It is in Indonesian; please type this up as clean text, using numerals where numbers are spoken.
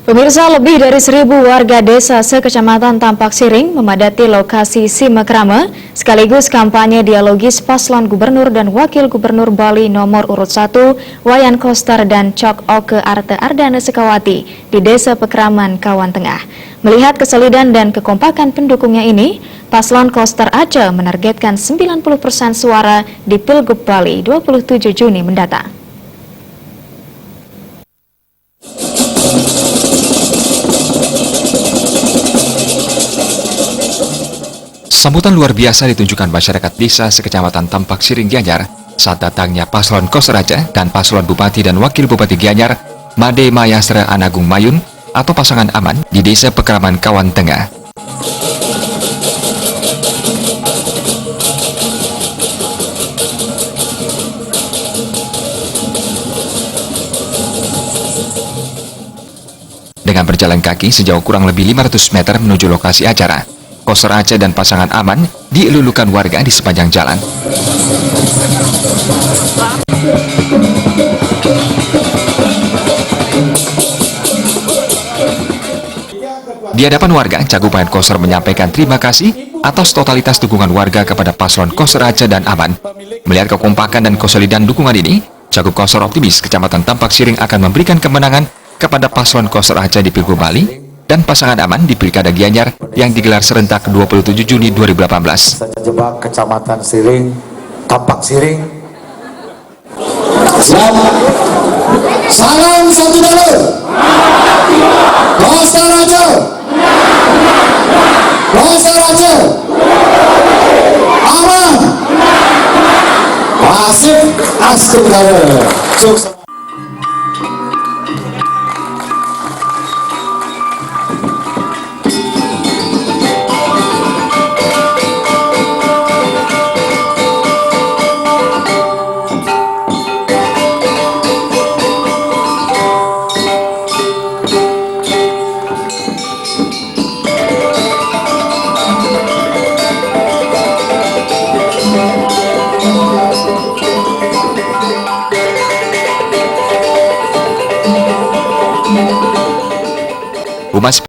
Pemirsa, lebih dari 1.000 warga desa sekecamatan Tampak Siring memadati lokasi Simekrame sekaligus kampanye dialogis paslon gubernur dan wakil gubernur Bali nomor urut 1 Wayan Koster dan Cok Oke Arte Ardana Sekawati di Desa Pekraman, Kawan Tengah. Melihat kesolidan dan kekompakan pendukungnya ini, paslon Koster Aceh menargetkan 90% suara di Pilgub Bali 27 Juni mendatang. Sambutan luar biasa ditunjukkan masyarakat desa sekecamatan Tampak Siring Gianyar saat datangnya paslon Koster Aceh dan paslon Bupati dan Wakil Bupati Gianyar, Made Mayastra Anagung Mayun atau pasangan aman di Desa Pekraman, Kawan Tengah. Dengan berjalan kaki sejauh kurang lebih 500 meter menuju lokasi acara, Koster Aceh dan pasangan aman dielulukan warga di sepanjang jalan. Di hadapan warga, Cagupan Koster menyampaikan terima kasih atas totalitas dukungan warga kepada paslon Koster Aceh dan aman. Melihat kekompakan dan kesolidan dukungan ini, Cagup Koster optimis Kecamatan Tampak Siring akan memberikan kemenangan kepada paslon Koster Aceh di Pilgub Bali dan pasangan aman di Pilkada Gianyar yang digelar serentak 27 Juni 2018. Terjebak Kecamatan Siring, Tampak Siring. Salam satu jalur. Koster Aceh. Koster Aceh. Aman. Asik, asik sukses. Humas